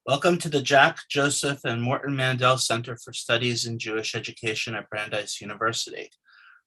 Welcome to the Jack, Joseph, and Morton Mandel Center for Studies in Jewish Education at Brandeis University.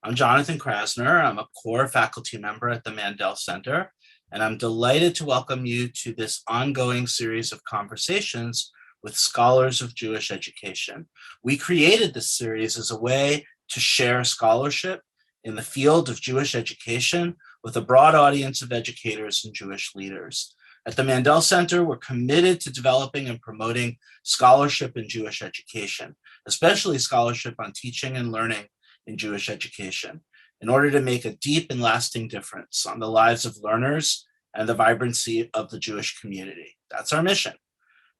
I'm Jonathan Krasner. I'm a core faculty member at the Mandel Center, and I'm delighted to welcome you to this ongoing series of conversations with scholars of Jewish education. We created this series as a way to share scholarship in the field of Jewish education with a broad audience of educators and Jewish leaders. At the Mandel Center, we're committed to developing and promoting scholarship in Jewish education, especially scholarship on teaching and learning in Jewish education, in order to make a deep and lasting difference on the lives of learners and the vibrancy of the Jewish community. That's our mission.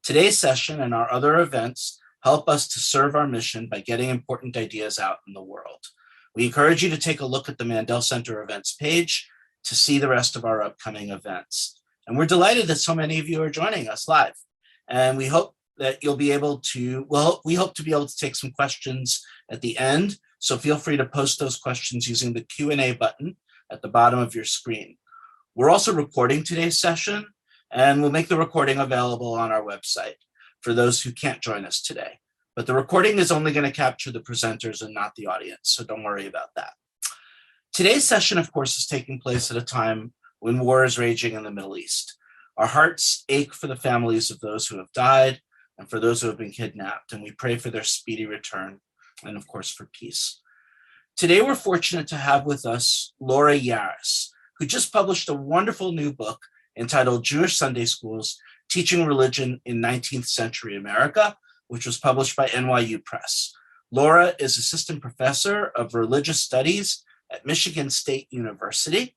Today's session and our other events help us to serve our mission by getting important ideas out in the world. We encourage you to take a look at the Mandel Center events page to see the rest of our upcoming events. And we're delighted that so many of you are joining us live. And we hope that you'll be able to, we hope to be able to take some questions at the end. So feel free to post those questions using the Q&A button at the bottom of your screen. We're also recording today's session, and we'll make the recording available on our website for those who can't join us today. But the recording is only going to capture the presenters and not the audience, so don't worry about that. Today's session, of course, is taking place at a time when war is raging in the Middle East. Our hearts ache for the families of those who have died and for those who have been kidnapped, and we pray for their speedy return and, of course, for peace. Today, we're fortunate to have with us Laura Yares, who just published a wonderful new book entitled Jewish Sunday Schools, Teaching Religion in 19th-Century America, which was published by NYU Press. Laura is assistant professor of religious studies at Michigan State University,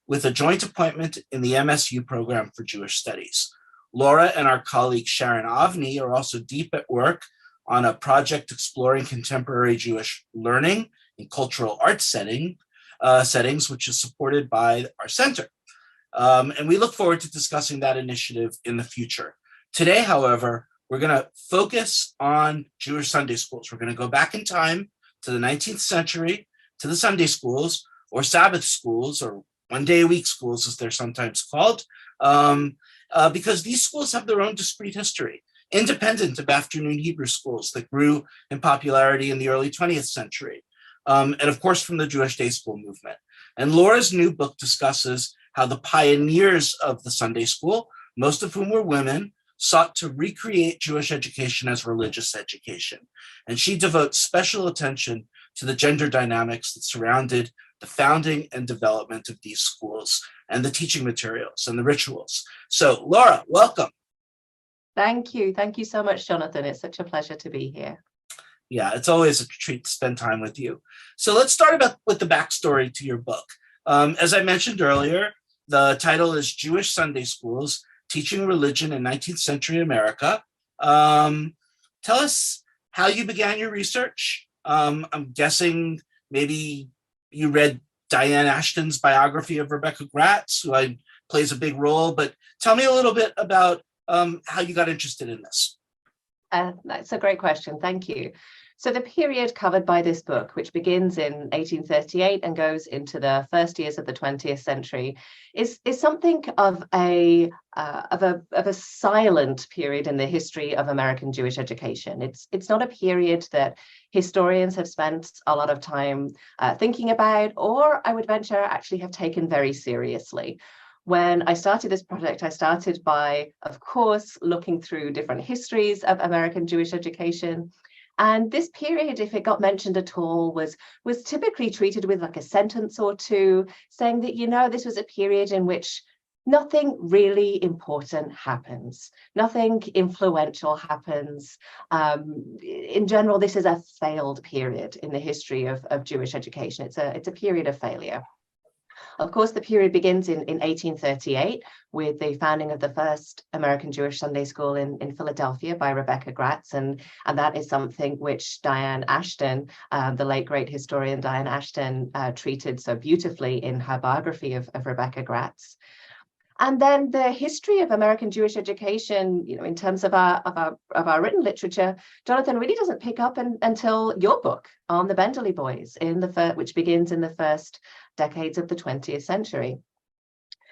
with a joint appointment in the MSU program for Jewish Studies. Laura and our colleague Sharon Avni are also deep at work on a project exploring contemporary Jewish learning in cultural arts settings, which is supported by our center. And we look forward to discussing that initiative in the future. Today, however, we're going to focus on Jewish Sunday schools. We're going to go back in time to the 19th century, to the Sunday schools, or Sabbath schools, or one-day-a-week schools, as they're sometimes called, because these schools have their own discrete history, independent of afternoon Hebrew schools that grew in popularity in the early 20th century, and of course from the Jewish day school movement. And Laura's new book discusses how the pioneers of the Sunday school, most of whom were women, sought to recreate Jewish education as religious education. And she devotes special attention to the gender dynamics that surrounded the founding and development of these schools and the teaching materials and the rituals. So Laura, welcome. Thank you. Thank you so much, Jonathan. It's such a pleasure to be here. Yeah, it's always a treat to spend time with you. So let's start with the backstory to your book. As I mentioned earlier, the title is Jewish Sunday Schools, Teaching Religion in 19th Century America. Tell us how you began your research. I'm guessing maybe you read Diane Ashton's biography of Rebecca Gratz, who plays a big role, but tell me a little bit about how you got interested in this. That's a great question. Thank you. So the period covered by this book, which begins in 1838 and goes into the first years of the 20th century, is something of a silent period in the history of American Jewish education. It's not a period that historians have spent a lot of time thinking about, or I would venture actually have taken very seriously. When I started this project, I started by, of course, looking through different histories of American Jewish education. And this period, if it got mentioned at all, was typically treated with like a sentence or two, saying that, you know, this was a period in which nothing really important happens, nothing influential happens. In general, this is a failed period in the history of Jewish education. It's a period of failure. Of course, the period begins in 1838 with the founding of the first American Jewish Sunday School in Philadelphia by Rebecca Gratz, and that is something which Diane Ashton, the late great historian Diane Ashton, treated so beautifully in her biography of Rebecca Gratz. And then the history of American Jewish education, you know, in terms of our written literature, Jonathan, really doesn't pick up until your book on the Benderley Boys, which begins in the first decades of the 20th century.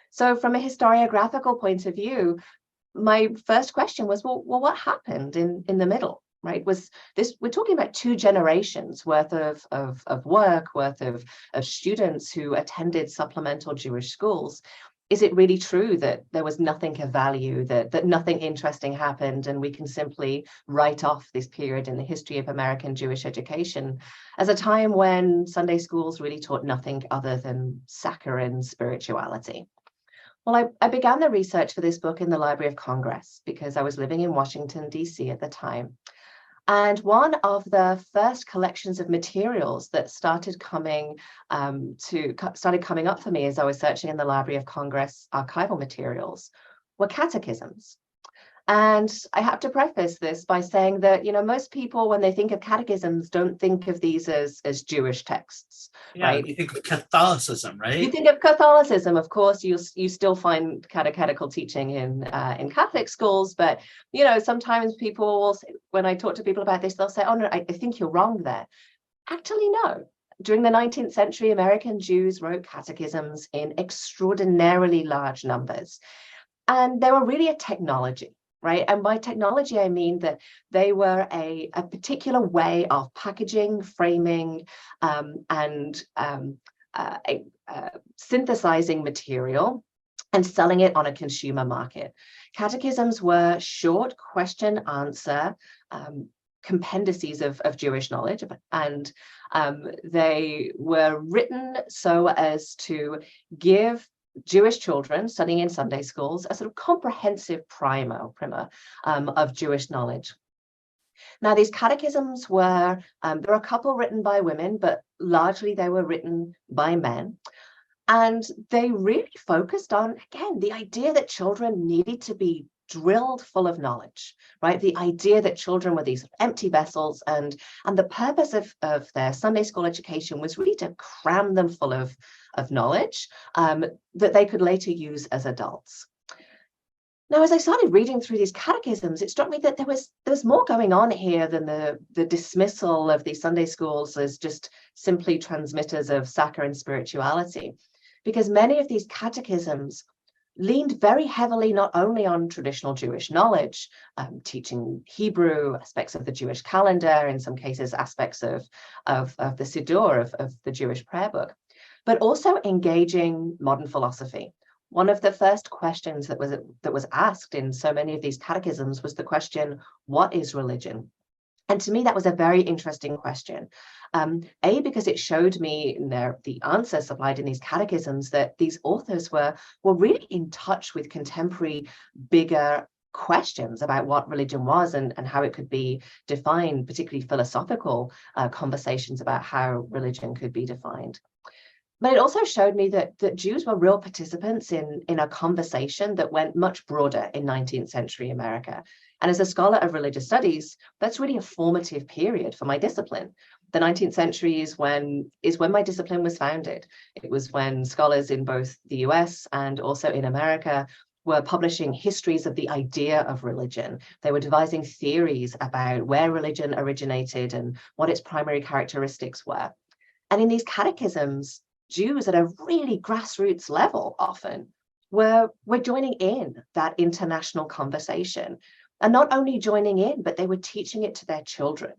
So from a historiographical point of view, my first question was, well, what happened in the middle, right? Was this, we're talking about 2 generations worth of work, worth of students who attended supplemental Jewish schools. Is it really true that there was nothing of value, that nothing interesting happened, and we can simply write off this period in the history of American Jewish education as a time when Sunday schools really taught nothing other than saccharine spirituality? Well, I began the research for this book in the Library of Congress because I was living in Washington, D.C. at the time. And one of the first collections of materials that started coming up for me as I was searching in the Library of Congress archival materials were catechisms. And I have to preface this by saying that, most people, when they think of catechisms, don't think of these as Jewish texts, right? You think of Catholicism, You right? think of Catholicism, of course, you still find catechetical teaching in Catholic schools, but sometimes people will say, when I talk to people about this, they'll say, "Oh no, I think you're wrong there." Actually, no. During the 19th century, American Jews wrote catechisms in extraordinarily large numbers, and they were really a technology. Right. And by technology, I mean that they were a particular way of packaging, framing, and synthesizing material and selling it on a consumer market. Catechisms were short question answer compendices of Jewish knowledge, and they were written so as to give Jewish children studying in Sunday schools a sort of comprehensive primer of Jewish knowledge. Now, these catechisms were, there were a couple written by women, but largely they were written by men. And they really focused on, again, the idea that children needed to be drilled full of knowledge, right? The idea that children were these empty vessels, and the purpose of their Sunday school education was really to cram them full of knowledge that they could later use as adults. Now, as I started reading through these catechisms, it struck me that there was more going on here than the dismissal of these Sunday schools as just simply transmitters of saccharine spirituality, because many of these catechisms leaned very heavily not only on traditional Jewish knowledge, teaching Hebrew, aspects of the Jewish calendar, in some cases aspects of the Siddur, of the Jewish prayer book, but also engaging modern philosophy. One of the first questions that was asked in so many of these catechisms was the question, what is religion? And to me, that was a very interesting question. Because it showed me the answer supplied in these catechisms that these authors were really in touch with contemporary, bigger questions about what religion was and how it could be defined, particularly philosophical conversations about how religion could be defined. But it also showed me that Jews were real participants in a conversation that went much broader in 19th century America. And as a scholar of religious studies, that's really a formative period for my discipline. The 19th century is when my discipline was founded. It was when scholars in both the US and also in America were publishing histories of the idea of religion. They were devising theories about where religion originated and what its primary characteristics were. And in these catechisms, Jews at a really grassroots level often were joining in that international conversation. And not only joining in, but they were teaching it to their children.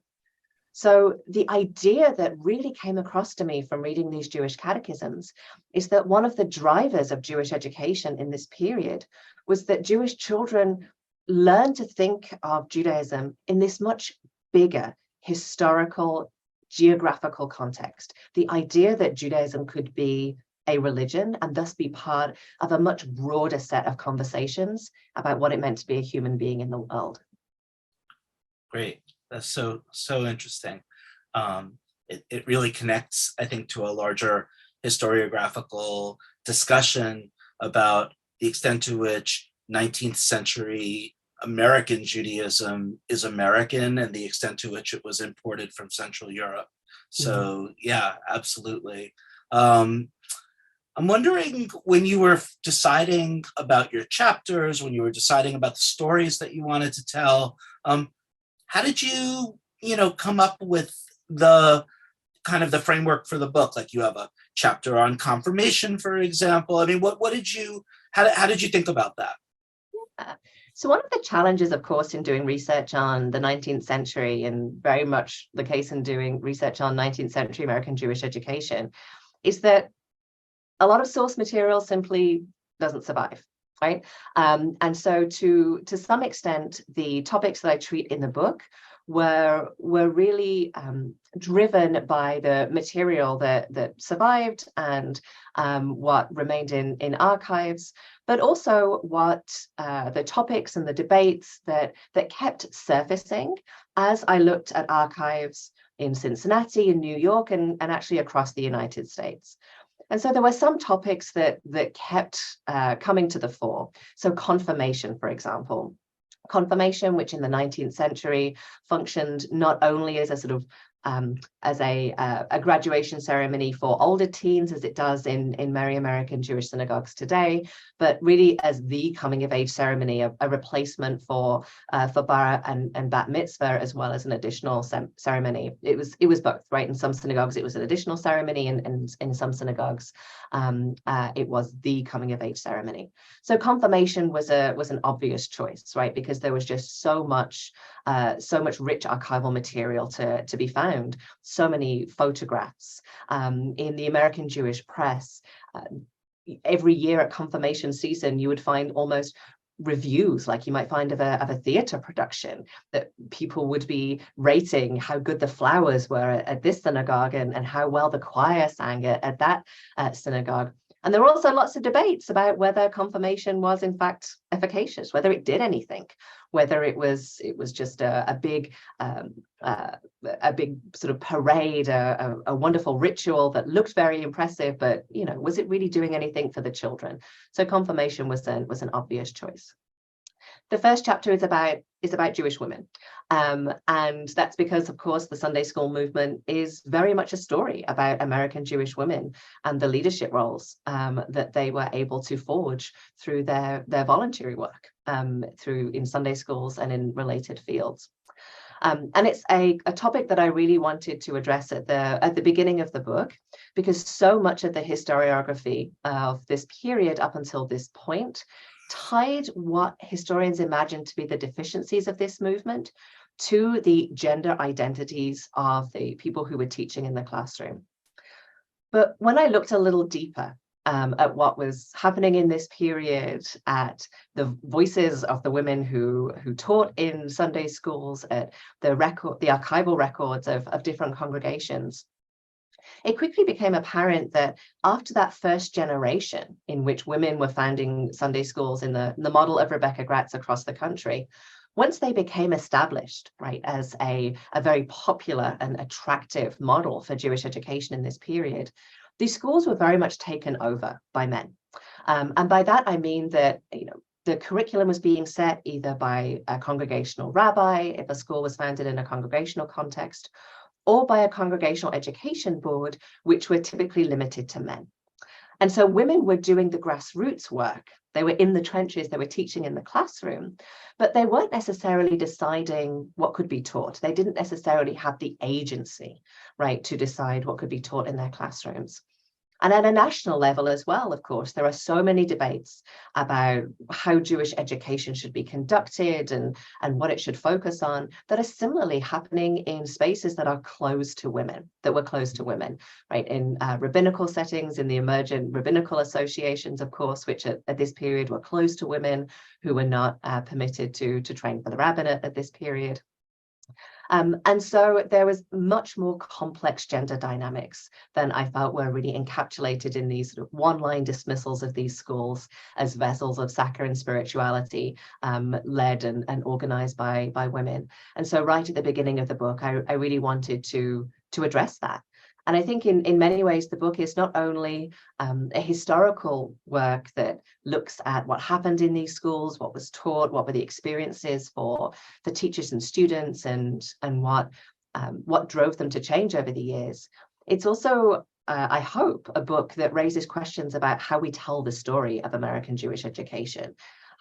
So the idea that really came across to me from reading these Jewish catechisms is that one of the drivers of Jewish education in this period was that Jewish children learned to think of Judaism in this much bigger historical, geographical context. The idea that Judaism could be a religion and thus be part of a much broader set of conversations about what it meant to be a human being in the world. Great. That's so interesting. It really connects, I think, to a larger historiographical discussion about the extent to which 19th century American Judaism is American and the extent to which it was imported from Central Europe. So yeah, absolutely. I'm wondering, when you were deciding about your chapters, when you were deciding about the stories that you wanted to tell, how did you, come up with the kind of the framework for the book? Like, you have a chapter on confirmation, for example. I mean, how did you think about that? So one of the challenges, of course, in doing research on the 19th century, and very much the case in doing research on 19th century American Jewish education, is that a lot of source material simply doesn't survive, right? And so to some extent, the topics that I treat in the book were really driven by the material that survived and what remained in archives, but also what the topics and the debates that kept surfacing as I looked at archives in Cincinnati, in New York, and actually across the United States. And so there were some topics that kept coming to the fore. So confirmation, for example. Confirmation, which in the 19th century functioned not only as a sort of as a graduation ceremony for older teens, as it does in many American Jewish synagogues today, but really as the coming of age ceremony, a replacement for bar and bat mitzvah, as well as an additional ceremony. It was both, right? In some synagogues, it was an additional ceremony, and in some synagogues, it was the coming of age ceremony. So confirmation was an obvious choice, right? Because there was just so much rich archival material to be found. So many photographs in the American Jewish press. Every year at confirmation season, you would find almost reviews like you might find of a theater production, that people would be rating how good the flowers were at this synagogue and how well the choir sang at that synagogue. And there were also lots of debates about whether confirmation was in fact efficacious, whether it did anything, whether it was just a big sort of parade, a wonderful ritual that looked very impressive, but was it really doing anything for the children? So confirmation was an obvious choice. The first chapter is about Jewish women. And that's because, of course, the Sunday school movement is very much a story about American Jewish women and the leadership roles that they were able to forge through their voluntary work in Sunday schools and in related fields. And it's a topic that I really wanted to address at the beginning of the book, because so much of the historiography of this period up until this point tied what historians imagined to be the deficiencies of this movement to the gender identities of the people who were teaching in the classroom. But when I looked a little deeper at what was happening in this period, at the voices of the women who taught in Sunday schools, at the archival records of different congregations, it quickly became apparent that after that first generation in which women were founding Sunday schools in the model of Rebecca Gratz across the country, once they became established, right, as a very popular and attractive model for Jewish education in this period, these schools were very much taken over by men. And by that, I mean that, the curriculum was being set either by a congregational rabbi, if a school was founded in a congregational context, or by a congregational education board, which were typically limited to men. And so women were doing the grassroots work. They were in the trenches, they were teaching in the classroom, but they weren't necessarily deciding what could be taught. They didn't necessarily have the agency, right, to decide what could be taught in their classrooms. And at a national level as well, of course, there are so many debates about how Jewish education should be conducted and what it should focus on that are similarly happening in spaces that are closed to women, right? In rabbinical settings, in the emergent rabbinical associations, of course, which at this period were closed to women who were not permitted to train for the rabbinate at this period. And so there was much more complex gender dynamics than I felt were really encapsulated in these sort of one-line dismissals of these schools as vessels of saccharine spirituality, led and organized by women. And so right at the beginning of the book, I really wanted to address that. And I think in many ways, the book is not only a historical work that looks at what happened in these schools, what was taught, what were the experiences for the teachers and students, and what drove them to change over the years. It's also, I hope, a book that raises questions about how we tell the story of American Jewish education.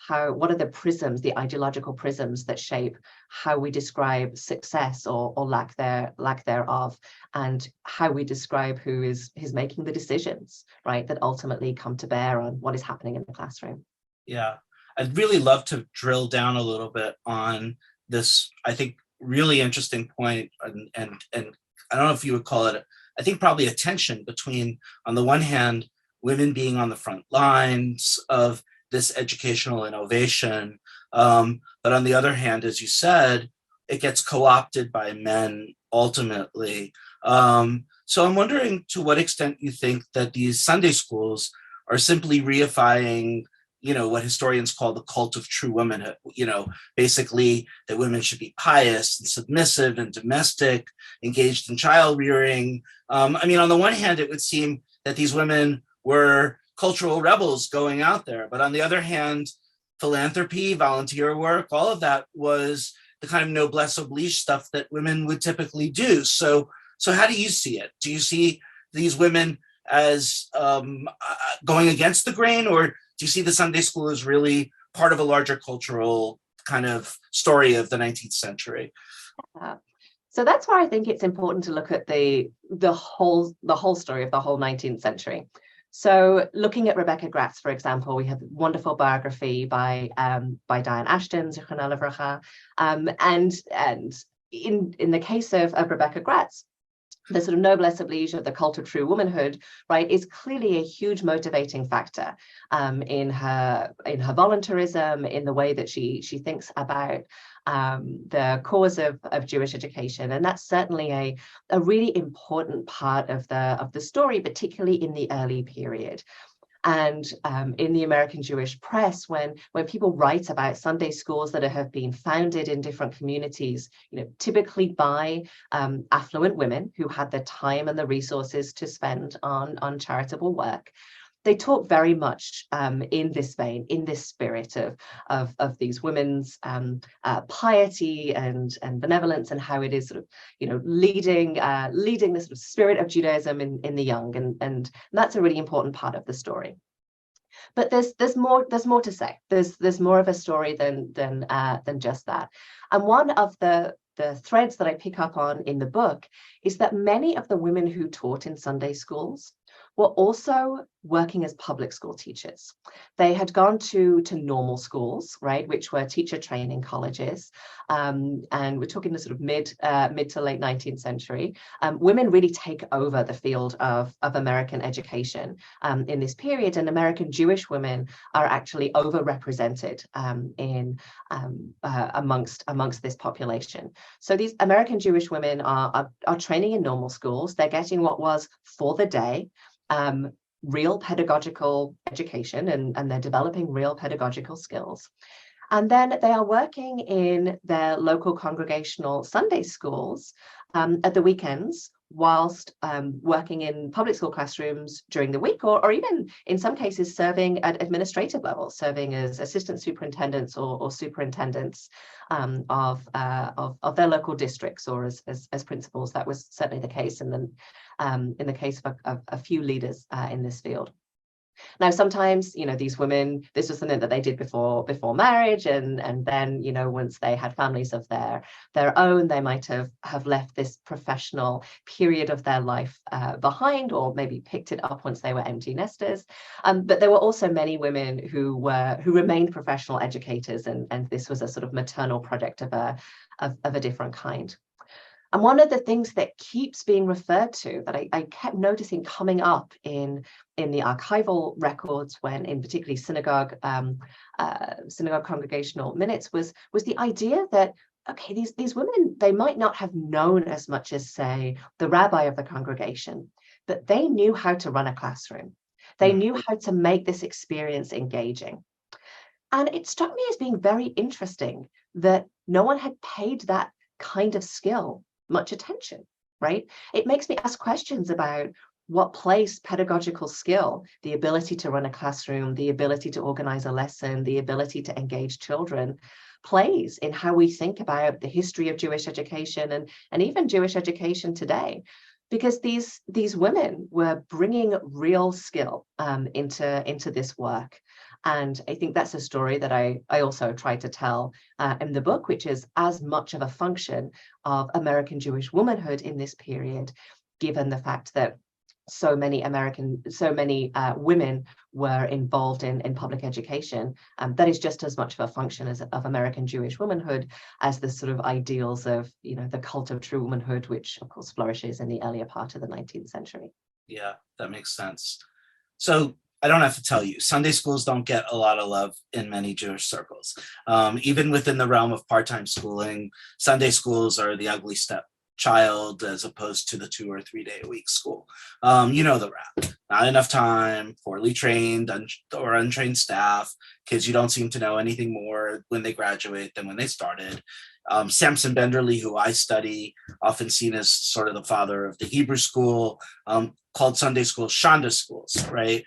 What are the prisms, the ideological prisms that shape how we describe success or lack thereof, and how we describe who is making the decisions, right, that ultimately come to bear on what is happening in the classroom. Yeah, I'd really love to drill down a little bit on this, I think, really interesting point, and I don't know if you would call it, I think probably a tension between, on the one hand, women being on the front lines of this educational innovation, but on the other hand, as you said, it gets co-opted by men ultimately. So I'm wondering to what extent you think that these Sunday schools are simply reifying, what historians call the cult of true womanhood, basically that women should be pious and submissive and domestic, engaged in child rearing. On the one hand, it would seem that these women were cultural rebels going out there, but on the other hand, philanthropy, volunteer work, all of that was the kind of noblesse oblige stuff that women would typically do. So how do you see it? Do you see these women as going against the grain, or do you see the Sunday school as really part of a larger cultural kind of story of the 19th century? So that's why I think it's important to look at the whole story of the whole 19th century. So looking at Rebecca Gratz, for example, we have a wonderful biography by Diane Ashton, Zichrona Livracha, and in the case of Rebecca Gratz, the sort of noblesse oblige of the cult of true womanhood, right, is clearly a huge motivating factor in her voluntarism, in the way that she thinks about the cause of Jewish education, and that's certainly a really important part of the story, particularly in the early period. And in the American Jewish press, when people write about Sunday schools that have been founded in different communities, typically by affluent women who had the time and the resources to spend on charitable work, they talk very much in this vein, in this spirit of these women's piety and benevolence, and how it is sort of leading the sort of spirit of Judaism in the young, and that's a really important part of the story. But there's more to say. There's more of a story than just that. And one of the threads that I pick up on in the book is that many of the women who taught in Sunday schools were also working as public school teachers. They had gone to normal schools, right, which were teacher training colleges, and we're talking the sort of mid to late 19th century. Women really take over the field of American education in this period, and American Jewish women are actually overrepresented amongst this population. So these American Jewish women are training in normal schools. They're getting what was, for the day, real pedagogical education, and they're developing real pedagogical skills. And then they are working in their local congregational Sunday schools at the weekends, whilst working in public school classrooms during the week, or even in some cases serving at administrative levels, serving as assistant superintendents or superintendents of their local districts, or as principals. That was certainly the case in the case of a few leaders in this field. Now, sometimes, these women, this was something that they did before marriage, and then, once they had families of their own, they might have left this professional period of their life behind, or maybe picked it up once they were empty nesters. But there were also many women who remained professional educators, and this was a sort of maternal project of a different kind. And one of the things that keeps being referred to, that I kept noticing coming up in the archival records, when in particularly synagogue congregational minutes, was the idea that, okay, these women, they might not have known as much as, say, the rabbi of the congregation, but they knew how to run a classroom. They knew how to make this experience engaging. And it struck me as being very interesting that no one had paid that kind of skill much attention, right? It makes me ask questions about what place pedagogical skill, the ability to run a classroom, the ability to organize a lesson, the ability to engage children, plays in how we think about the history of Jewish education and even Jewish education today. Because these women were bringing real skill into this work. And I think that's a story that I also try to tell in the book, which is as much of a function of American Jewish womanhood in this period, given the fact that so many women were involved in public education. That is just as much of a function of American Jewish womanhood as the sort of ideals of, the cult of true womanhood, which of course flourishes in the earlier part of the 19th century. Yeah, that makes sense. So I don't have to tell you, Sunday schools don't get a lot of love in many Jewish circles. Even within the realm of part-time schooling, Sunday schools are the ugly stepchild as opposed to the 2 or 3 day a week school. You know the rap. Not enough time, poorly trained or untrained staff, kids you don't seem to know anything more when they graduate than when they started. Samson Benderly, who I study, often seen as sort of the father of the Hebrew school, called Sunday schools Shonda schools, right?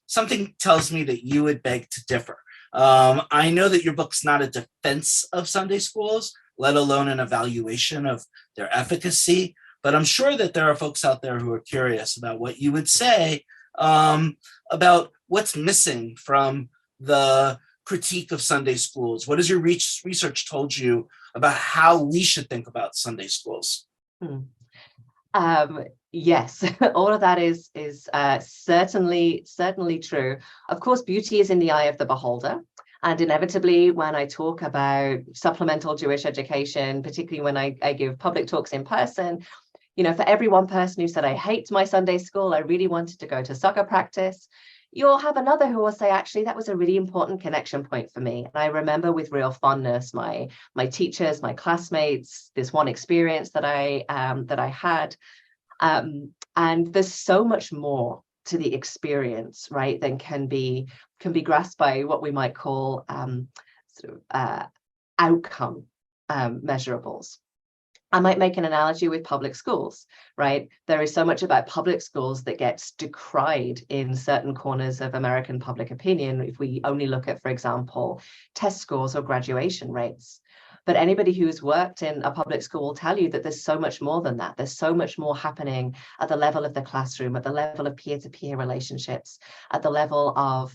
Something tells me that you would beg to differ. I know that your book's not a defense of Sunday schools, let alone an evaluation of their efficacy, but I'm sure that there are folks out there who are curious about what you would say about what's missing from the critique of Sunday schools. What has your research told you about how we should think about Sunday schools? Yes, all of that is certainly true. Of course, beauty is in the eye of the beholder. And inevitably, when I talk about supplemental Jewish education, particularly when I give public talks in person, for every one person who said, I hate my Sunday school, I really wanted to go to soccer practice, you'll have another who will say, actually, that was a really important connection point for me. And I remember with real fondness my teachers, my classmates, this one experience that I had. And there's so much more to the experience, right, than can be grasped by what we might call outcome measurables. I might make an analogy with public schools, right? There is so much about public schools that gets decried in certain corners of American public opinion if we only look at, for example, test scores or graduation rates. But anybody who's worked in a public school will tell you that there's so much more than that. There's so much more happening at the level of the classroom, at the level of peer-to-peer relationships, at the level of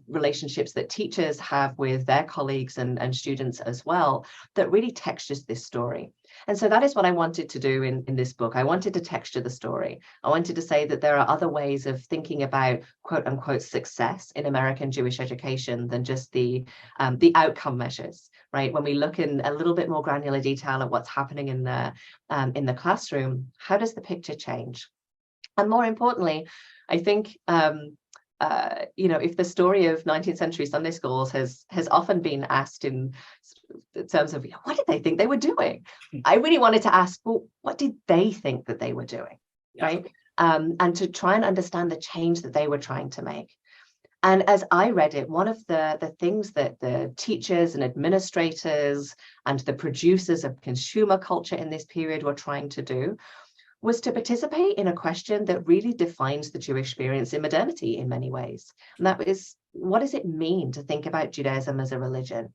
relationships that teachers have with their colleagues and students as well, that really textures this story. And so that is what I wanted to do in this book. I wanted to texture the story. I wanted to say that there are other ways of thinking about quote unquote success in American Jewish education than just the outcome measures, right? When we look in a little bit more granular detail at what's happening in the classroom, how does the picture change? And more importantly, I think if the story of 19th century Sunday schools has often been asked in terms of what did they think they were doing? I really wanted to ask, well, what did they think that they were doing, right? And to try and understand the change that they were trying to make. And as I read it, one of the things that the teachers and administrators and the producers of consumer culture in this period were trying to do was to participate in a question that really defines the Jewish experience in modernity in many ways. And that is, what does it mean to think about Judaism as a religion?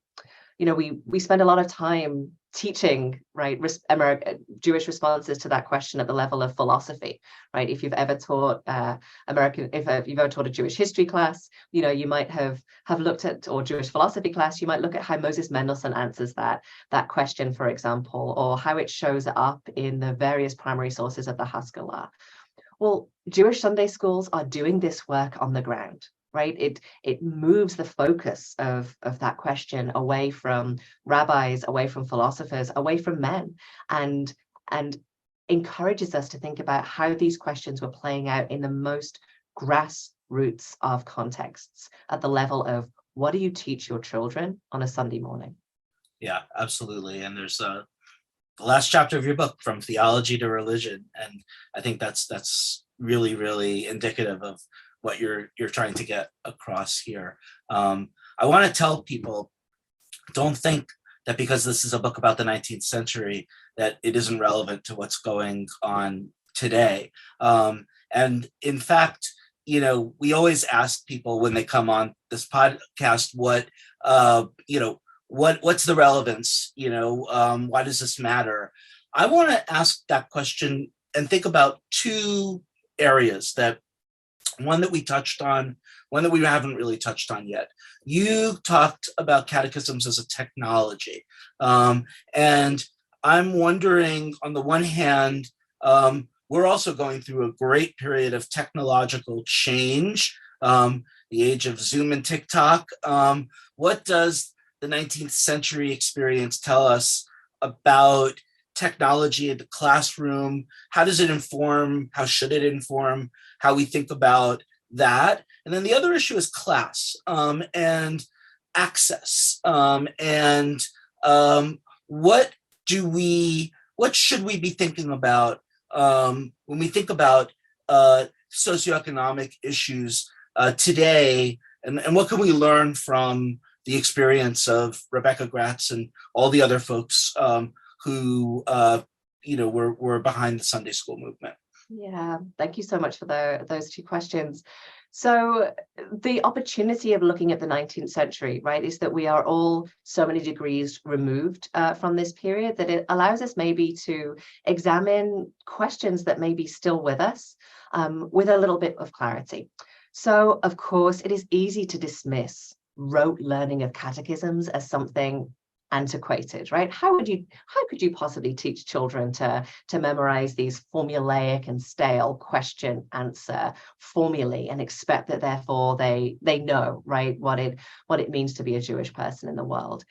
We spend a lot of time teaching, right, Jewish responses to that question at the level of philosophy, right? If you've ever taught if you've ever taught a Jewish history class, you might have looked at, or Jewish philosophy class, you might look at how Moses Mendelssohn answers that question, for example, or how it shows up in the various primary sources of the Haskalah. Well, Jewish Sunday schools are doing this work on the ground. Right, it moves the focus of that question away from rabbis, away from philosophers, away from men, and encourages us to think about how these questions were playing out in the most grassroots of contexts, at the level of what do you teach your children on a Sunday morning? Yeah, absolutely. And there's the last chapter of your book, From Theology to Religion, and I think that's really, really indicative of what you're trying to get across here. I want to tell people, don't think that because this is a book about the 19th century that it isn't relevant to what's going on today. And in fact, we always ask people when they come on this podcast, what's the relevance? Why does this matter? I want to ask that question and think about two areas one that we touched on, one that we haven't really touched on yet. You talked about catechisms as a technology. And I'm wondering, on the one hand, we're also going through a great period of technological change, the age of Zoom and TikTok. What does the 19th century experience tell us about technology in the classroom? How does it inform, how should it inform how we think about that? And then the other issue is class, and access, and what should we be thinking about when we think about socioeconomic issues today, and what can we learn from the experience of Rebecca Gratz and all the other folks who were behind the Sunday school movement? Yeah, thank you so much for those two questions. So the opportunity of looking at the 19th century, right, is that we are all so many degrees removed from this period that it allows us maybe to examine questions that may be still with us with a little bit of clarity. So, of course, it is easy to dismiss rote learning of catechisms as something antiquated, right? How could you possibly teach children to memorize these formulaic and stale question answer formulae and expect that therefore they know, right, what it means to be a Jewish person in the world?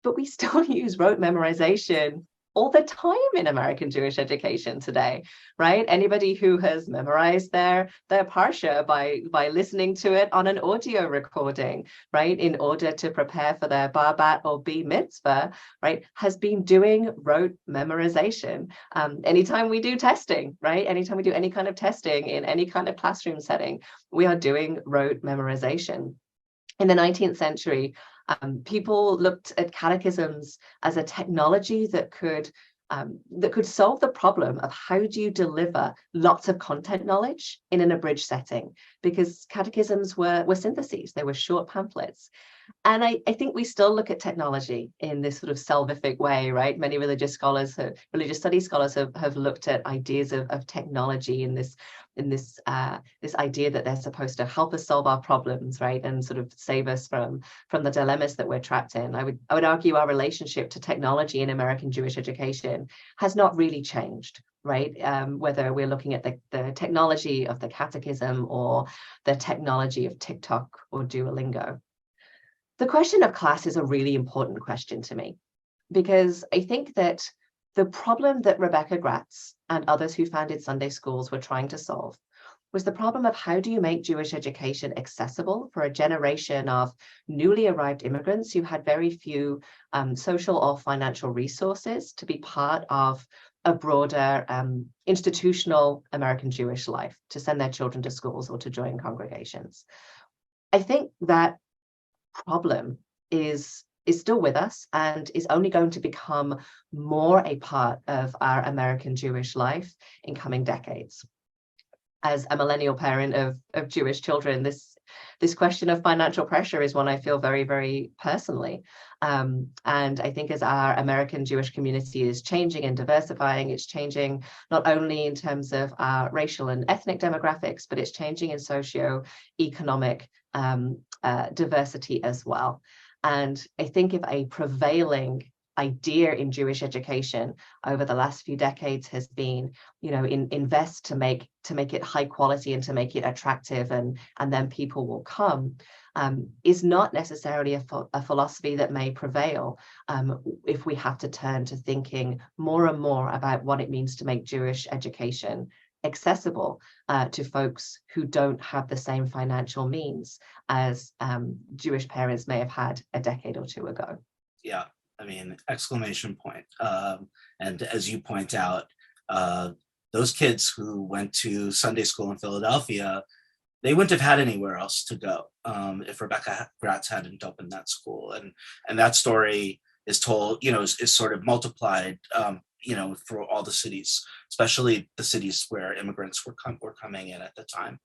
But we still use rote memorization all the time in American Jewish education today, right? Anybody who has memorized their parsha by listening to it on an audio recording, right, in order to prepare for their bar bat or b mitzvah, right, has been doing rote memorization. Anytime we do testing, right, anytime we do any kind of testing in any kind of classroom setting, we are doing rote memorization. In the 19th century, people looked at catechisms as a technology that could solve the problem of how do you deliver lots of content knowledge in an abridged setting, because catechisms were syntheses, they were short pamphlets. And I think we still look at technology in this sort of salvific way, right? Many religious studies scholars have looked at ideas of technology in this idea that they're supposed to help us solve our problems, right, and sort of save us from the dilemmas that we're trapped in. I would argue our relationship to technology in American Jewish education has not really changed, right? Whether we're looking at the technology of the catechism or the technology of TikTok or Duolingo. The question of class is a really important question to me, because I think that the problem that Rebecca Gratz and others who founded Sunday schools were trying to solve was the problem of how do you make Jewish education accessible for a generation of newly arrived immigrants who had very few social or financial resources to be part of a broader institutional American Jewish life, to send their children to schools or to join congregations. I think that problem is still with us and is only going to become more a part of our American Jewish life in coming decades. As a millennial parent of Jewish children, this question of financial pressure is one I feel very, very personally. And I think as our American Jewish community is changing and diversifying, it's changing not only in terms of our racial and ethnic demographics, but it's changing in socio-economic diversity as well. And I think if a prevailing idea in Jewish education over the last few decades has been, invest to make it high quality and to make it attractive, and then people will come, is not necessarily a philosophy that may prevail if we have to turn to thinking more and more about what it means to make Jewish education accessible to folks who don't have the same financial means as Jewish parents may have had a decade or two ago. Yeah, I mean, exclamation point. And as you point out, those kids who went to Sunday school in Philadelphia, they wouldn't have had anywhere else to go if Rebecca Gratz hadn't opened that school. And that story is told, is sort of multiplied, for all the cities, especially the cities where immigrants were coming in at the time.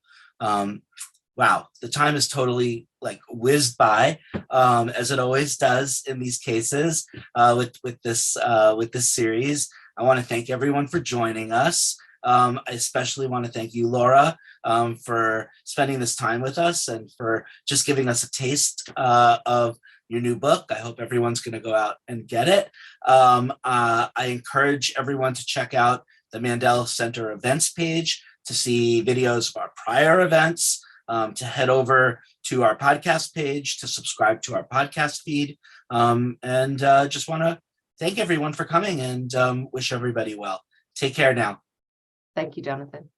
Wow, the time is totally whizzed by, as it always does in these cases with this series. I want to thank everyone for joining us. I especially want to thank you, Laura, for spending this time with us and for just giving us a taste of your new book. I hope everyone's going to go out and get it. I encourage everyone to check out the Mandel Center events page to see videos of our prior events, to head over to our podcast page to subscribe to our podcast feed. And just want to thank everyone for coming and wish everybody well. Take care now. Thank you, Jonathan.